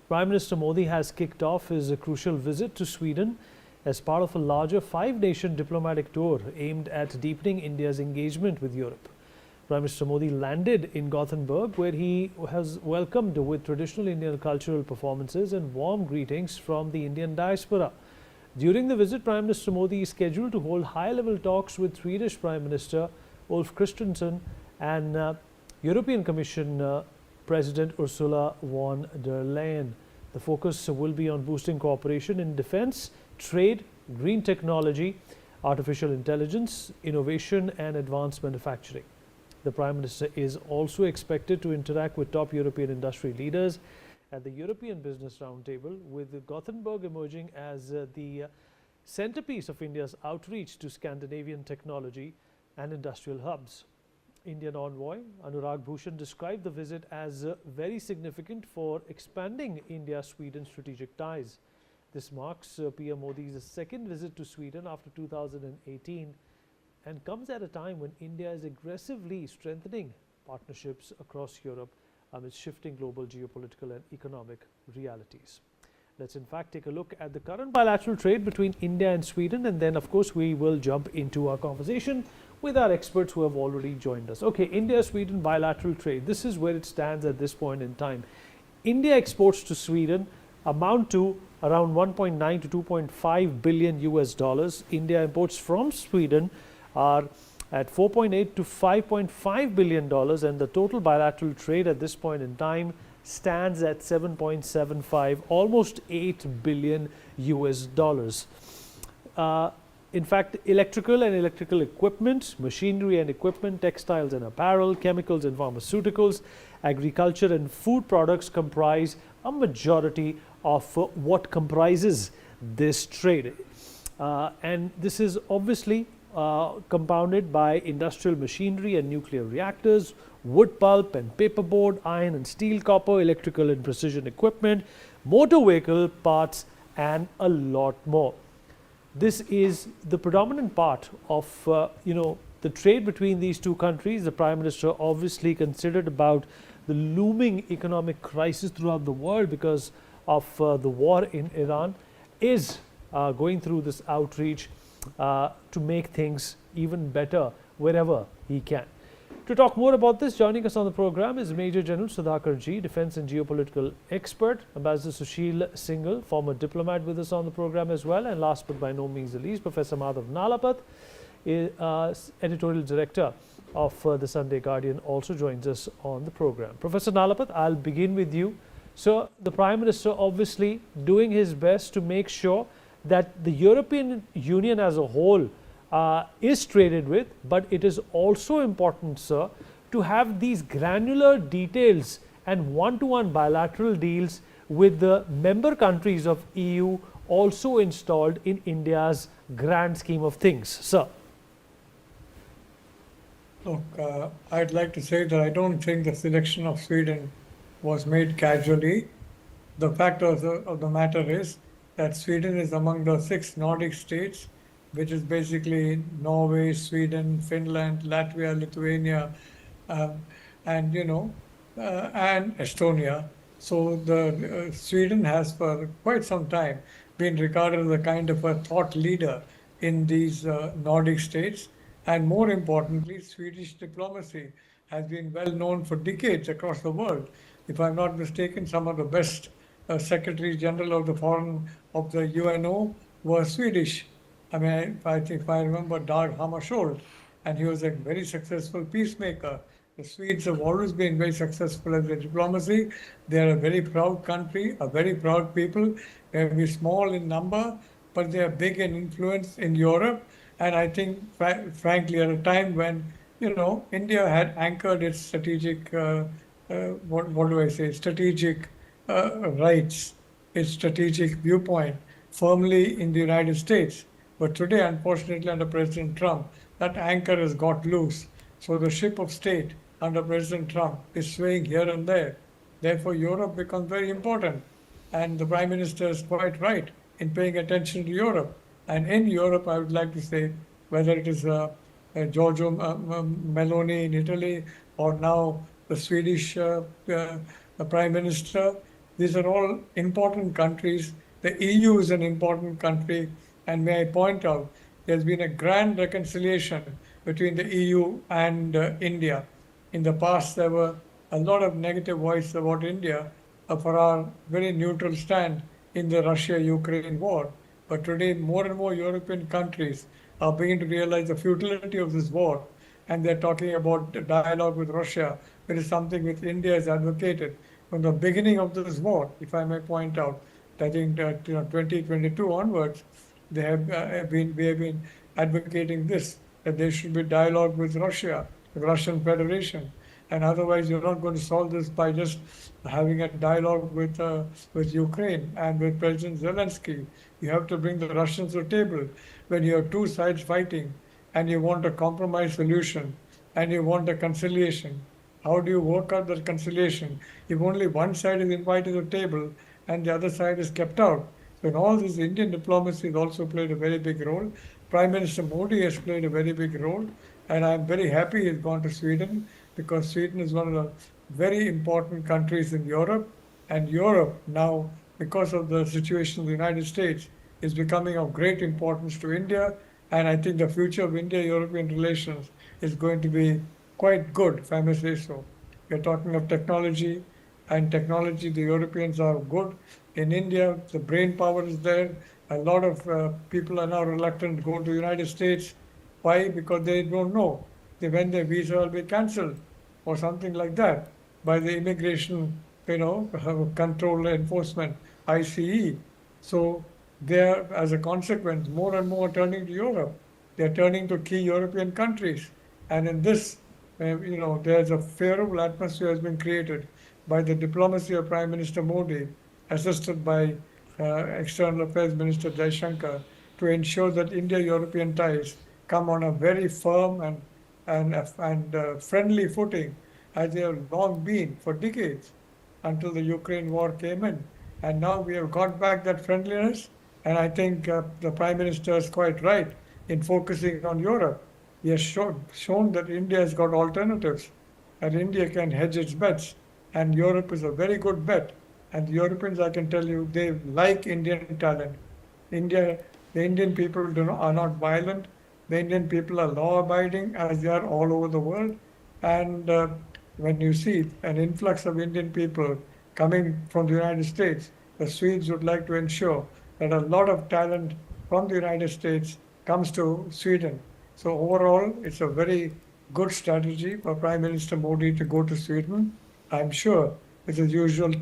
Prime Minister Modi has kicked off his crucial visit to Sweden as part of a larger five-nation diplomatic tour aimed at deepening India's engagement with Europe. Prime Minister Modi landed in Gothenburg, where he was welcomed with traditional Indian cultural performances and warm greetings from the Indian diaspora. During the visit, Prime Minister Modi is scheduled to hold high-level talks with Swedish Prime Minister Ulf Kristersson and European Commission President Ursula von der Leyen. The focus will be on boosting cooperation in defense, trade, green technology, artificial intelligence, innovation and advanced manufacturing. The Prime Minister is also expected to interact with top European industry leaders at the European Business Roundtable, with Gothenburg emerging as the centerpiece of India's outreach to Scandinavian technology and industrial hubs. Indian envoy Anurag Bhushan described the visit as very significant for expanding India-Sweden strategic ties. This marks PM Modi's second visit to Sweden after 2018 and comes at a time when India is aggressively strengthening partnerships across Europe amidst shifting global geopolitical and economic realities. Let's in fact take a look at the current bilateral trade between India and Sweden, and then of course we will jump into our conversation with our experts who have already joined us. Okay, India-Sweden bilateral trade. This is where it stands at this point in time. India exports to Sweden amount to around 1.9 to 2.5 billion US dollars. India imports from Sweden are at 4.8 to 5.5 billion dollars, and the total bilateral trade at this point in time stands at 7.75, almost 8 billion US dollars. In fact, electrical and electrical equipment, machinery and equipment, textiles and apparel, chemicals and pharmaceuticals, agriculture and food products comprise a majority of what comprises this trade. And this is obviously compounded by industrial machinery and nuclear reactors, wood pulp and paperboard, iron and steel, copper, electrical and precision equipment, motor vehicle parts, and a lot more. This is the predominant part of the trade between these two countries. The Prime Minister obviously considered about the looming economic crisis throughout the world because of the war in Iran, is going through this outreach to make things even better wherever he can. To talk more about this, joining us on the program is Major General Sudhakar Ji, Defence and Geopolitical Expert, Ambassador Sushil Singhal, former diplomat, with us on the program as well, and last but by no means the least, Professor Madhav Nalapat, Editorial Director of the Sunday Guardian, also joins us on the program. Professor Nalapat, I'll begin with you. So the Prime Minister obviously doing his best to make sure that the European Union as a whole is traded with, but it is also important, sir, to have these granular details and one-to-one bilateral deals with the member countries of EU also installed in India's grand scheme of things. Sir. Look, I'd like to say that I don't think the selection of Sweden was made casually. The fact of the matter is that Sweden is among the 6 Nordic states, which is basically Norway, Sweden, Finland, Latvia, Lithuania, and Estonia. So the Sweden has for quite some time been regarded as a kind of a thought leader in these Nordic states. And more importantly, Swedish diplomacy has been well known for decades across the world. If I'm not mistaken, some of the best Secretary General of the UNO were Swedish. I mean, if I remember Dag Hammarskjöld, and he was a very successful peacemaker. The Swedes have always been very successful in their diplomacy. They are a very proud country, a very proud people. They may be small in number, but they are big in influence in Europe. And I think, frankly, at a time when, India had anchored its strategic, strategic rights, its strategic viewpoint firmly in the United States. But today, unfortunately, under President Trump, that anchor has got loose. So the ship of state under President Trump is swaying here and there. Therefore, Europe becomes very important. And the Prime Minister is quite right in paying attention to Europe. And in Europe, I would like to say, whether it is Giorgio Meloni in Italy or now the Swedish Prime Minister, These are all important countries. The EU is an important country. And may I point out, there's been a grand reconciliation between the EU and India. In the past, there were a lot of negative voice about India for our very neutral stand in the Russia-Ukraine war. But today, more and more European countries are beginning to realize the futility of this war, and they're talking about dialogue with Russia, which is something which India has advocated from the beginning of this war. If I may point out, I think that 2022 onwards, we have been advocating this, that there should be dialogue with Russia, the Russian Federation, and otherwise you're not going to solve this by just having a dialogue with Ukraine and with President Zelensky. You have to bring the Russians to the table. When you have two sides fighting and you want a compromise solution and you want a conciliation, how do you work out that conciliation if only one side is invited to the table and the other side is kept out? So in all this, Indian diplomacy has also played a very big role. Prime Minister Modi has played a very big role, and I'm very happy he's gone to Sweden, because Sweden is one of the very important countries in Europe, and Europe now, because of the situation in the United States, is becoming of great importance to India, and I think the future of India-European relations is going to be quite good, if I may say so. We're talking of technology, and technology, the Europeans are good. In India, the brain power is there. A lot of people are now reluctant to go to the United States. Why? Because they don't know when their visa will be cancelled or something like that by the immigration, control enforcement, ICE. So they are, as a consequence, more and more turning to Europe. They're turning to key European countries. And in this, there's a favorable atmosphere has been created by the diplomacy of Prime Minister Modi, assisted by External Affairs Minister Jaishankar, to ensure that India-European ties come on a very firm and friendly footing, as they have long been for decades, until the Ukraine war came in. And now we have got back that friendliness, and I think the Prime Minister is quite right in focusing on Europe. He has shown that India has got alternatives, and India can hedge its bets, and Europe is a very good bet. And the Europeans, I can tell you, they like Indian talent. The Indian people are not violent. The Indian people are law-abiding, as they are all over the world. And when you see an influx of Indian people coming from the United States, the Swedes would like to ensure that a lot of talent from the United States comes to Sweden. So overall, it's a very good strategy for Prime Minister Modi to go to Sweden. I'm sure with his usual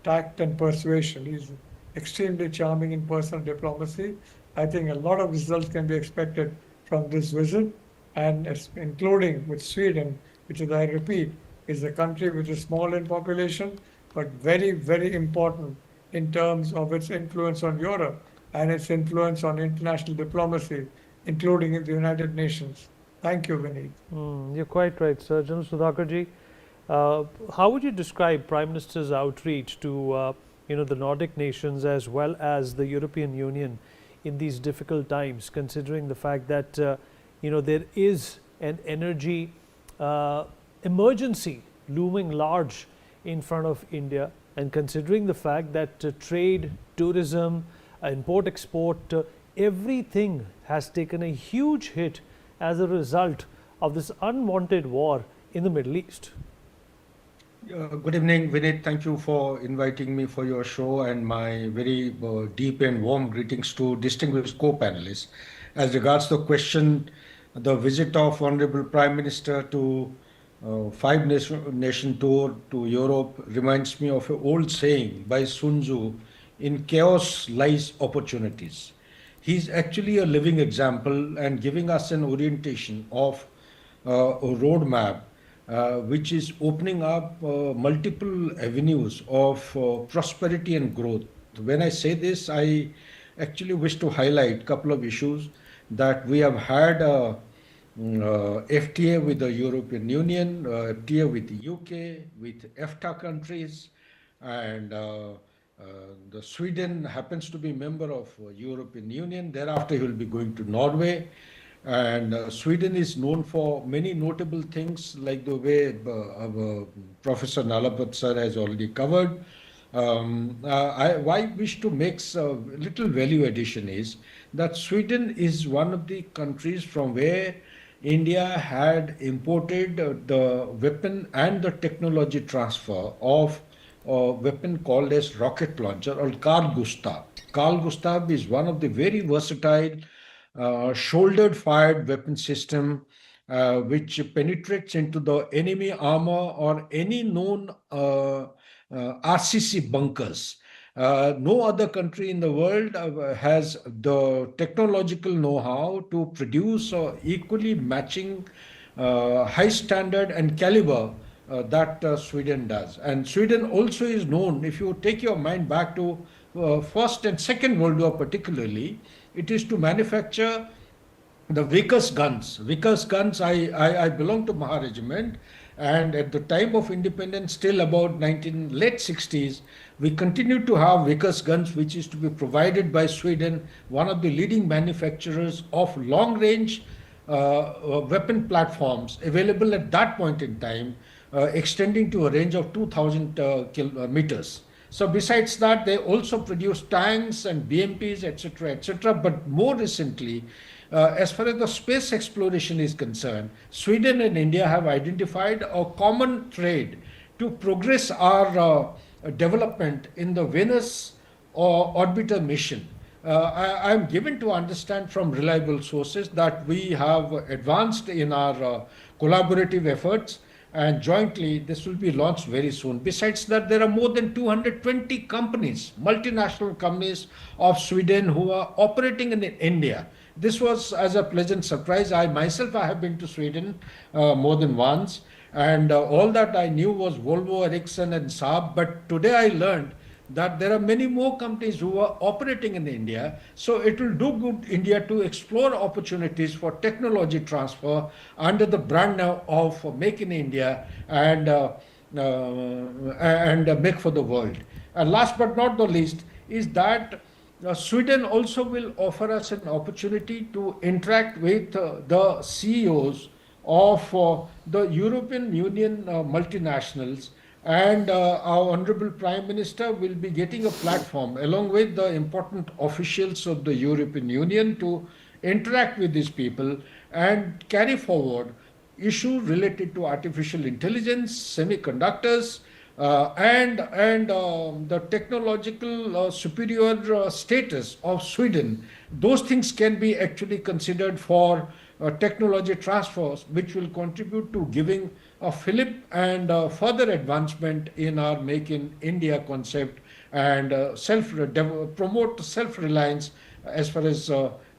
tact and persuasion. He's extremely charming in personal diplomacy. I think a lot of results can be expected from this visit, and including with Sweden, which, as I repeat, is a country which is small in population, but very, very important in terms of its influence on Europe and its influence on international diplomacy, including in the United Nations. Thank you, Vineet. You're quite right, Sir. General Sudhakarji, how would you describe Prime Minister's outreach to the Nordic nations as well as the European Union in these difficult times, considering the fact that there is an energy emergency looming large in front of India, and considering the fact that trade, tourism, import-export, everything has taken a huge hit as a result of this unwanted war in the Middle East? Good evening, Vinit. Thank you for inviting me for your show, and my very deep and warm greetings to distinguished co-panelists. As regards the question, the visit of Honorable Prime Minister to five-nation tour to Europe reminds me of an old saying by Sun Tzu, "In chaos lies opportunities." He's actually a living example and giving us an orientation of a roadmap which is opening up multiple avenues of prosperity and growth. When I say this, I actually wish to highlight a couple of issues that we have had FTA with the European Union, FTA with the UK, with EFTA countries, and the Sweden happens to be a member of European Union. Thereafter, he will be going to Norway. And Sweden is known for many notable things, like the way Professor Nalapat sir has already covered. Why I wish to make a little value addition is that Sweden is one of the countries from where India had imported the weapon and the technology transfer of a weapon called as rocket launcher or Carl Gustav. Carl Gustav is one of the very versatile shouldered fired weapon system which penetrates into the enemy armor or any known RCC bunkers. No other country in the world has the technological know-how to produce equally matching high standard and caliber that Sweden does. And Sweden also is known, if you take your mind back to First and Second World War particularly, it is to manufacture the Vickers guns. Vickers guns, I belong to Maha Regiment, and at the time of independence, till about late 60s, we continued to have Vickers guns, which is to be provided by Sweden, one of the leading manufacturers of long-range weapon platforms available at that point in time, extending to a range of 2,000 kilometers. So besides that, they also produce tanks and BMPs, etc., etc. But more recently, as far as the space exploration is concerned, Sweden and India have identified a common trade to progress our development in the Venus orbiter mission. I am given to understand from reliable sources that we have advanced in our collaborative efforts, and jointly this will be launched very soon. Besides that, there are more than 220 companies, multinational companies of Sweden who are operating in India. This was as a pleasant surprise. I have been to Sweden more than once, and all that I knew was Volvo, Ericsson and Saab, but today I learned that there are many more companies who are operating in India. So it will do good India to explore opportunities for technology transfer under the brand now of Make in India and Make for the World. And last but not the least is that Sweden also will offer us an opportunity to interact with the CEOs of the European Union multinationals, and our Honorable Prime Minister will be getting a platform along with the important officials of the European Union to interact with these people and carry forward issues related to artificial intelligence, semiconductors, and the technological superior status of Sweden. Those things can be actually considered for technology transfers, which will contribute to giving a fillip and further advancement in our Make in India concept and promote self-reliance as far as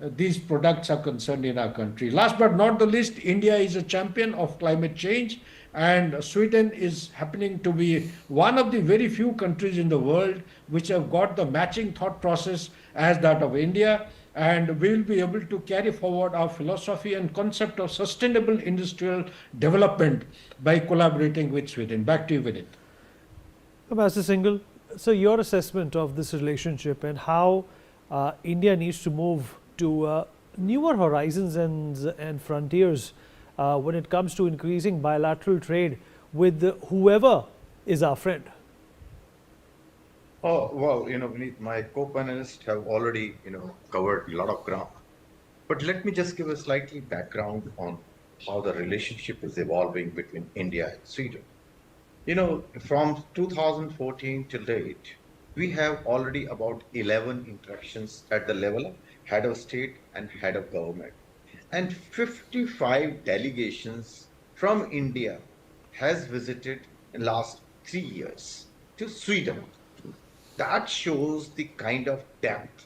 these products are concerned in our country. Last but not the least, India is a champion of climate change, and Sweden is happening to be one of the very few countries in the world which have got the matching thought process as that of India. And we will be able to carry forward our philosophy and concept of sustainable industrial development by collaborating with Sweden. Back to you, Vinit. Ambassador Singhal, so your assessment of this relationship and how India needs to move to newer horizons and frontiers when it comes to increasing bilateral trade with whoever is our friend. Oh, well, Vineet, my co-panelists have already, covered a lot of ground. But let me just give a slightly background on how the relationship is evolving between India and Sweden. From 2014 till date, we have already about 11 interactions at the level of head of state and head of government. And 55 delegations from India has visited in last 3 years to Sweden. That shows the kind of depth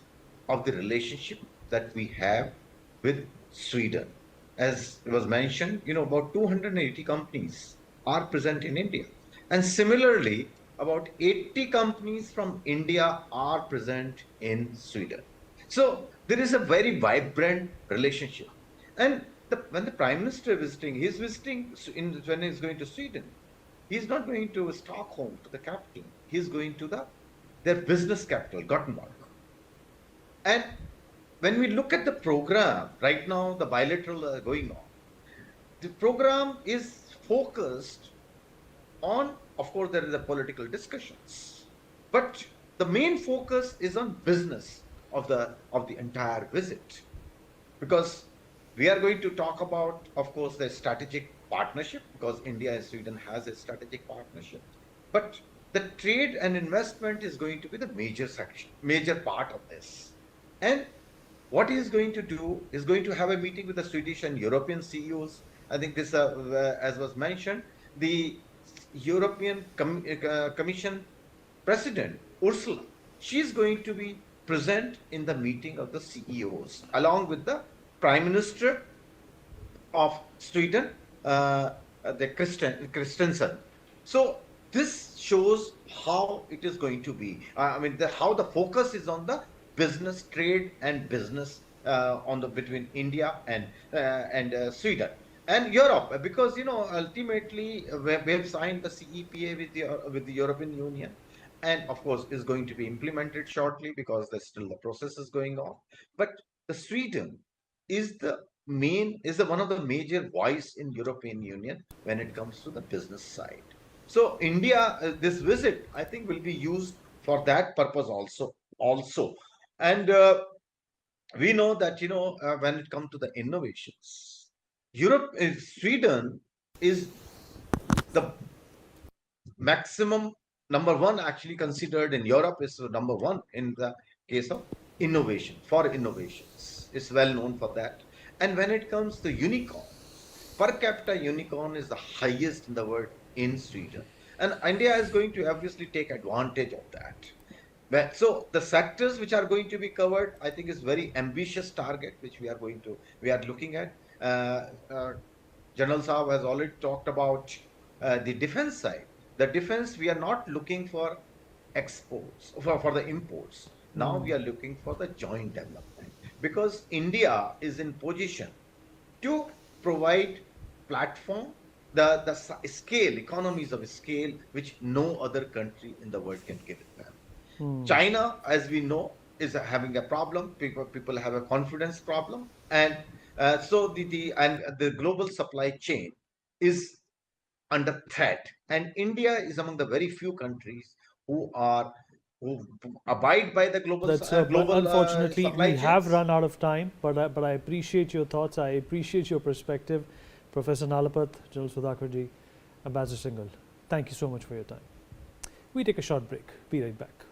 of the relationship that we have with Sweden. As it was mentioned, about 280 companies are present in India. And similarly, about 80 companies from India are present in Sweden. So there is a very vibrant relationship. And when the Prime Minister is visiting, when he's going to Sweden, he's not going to Stockholm, to the capital. He's going to their business capital, Gothenburg. And when we look at the program, right now the bilateral going on, the program is focused on, of course, there is a political discussions, But the main focus is on business of the entire visit, because we are going to talk about, of course, the strategic partnership, because India and Sweden has a strategic partnership. But the trade and investment is going to be the major section, major part of this. And what he is going to do is going to have a meeting with the Swedish and European CEOs. I think this, as was mentioned, the European Commission President Ursula, she is going to be present in the meeting of the CEOs along with the Prime Minister of Sweden, the Kristersson. So this shows how it is going to be. I mean, how the focus is on the business, trade, and business on the between India and Sweden and Europe, because ultimately we have signed the CEPA with the European Union, and of course is going to be implemented shortly because there's still the process is going on. But the Sweden is the one of the major voice in European Union when it comes to the business side. So India, this visit, I think, will be used for that purpose also. And we know that when it comes to the innovations, Sweden is the maximum number one, actually considered in Europe is number one in the case of innovations. It's well known for that. And when it comes to unicorn, per capita unicorn is the highest in the world in Sweden. And India is going to obviously take advantage of that. So the sectors which are going to be covered, I think, is very ambitious target which we are looking at. General Saab has already talked about the defense side. The defense, we are not looking for exports, for the imports. Now we are looking for the joint development, because India is in position to provide platform, the scale, economies of scale, which no other country in the world can give it them. China, as we know, is having a problem. People have a confidence problem, and so the global supply chain is under threat. And India is among the very few countries who abide by the But unfortunately, supply we have chains. run out of time. But I appreciate your thoughts. I appreciate your perspective, Professor Nalapat, General Sudhakarji, Ambassador Singhal. Thank you so much for your time. We take a short break. Be right back.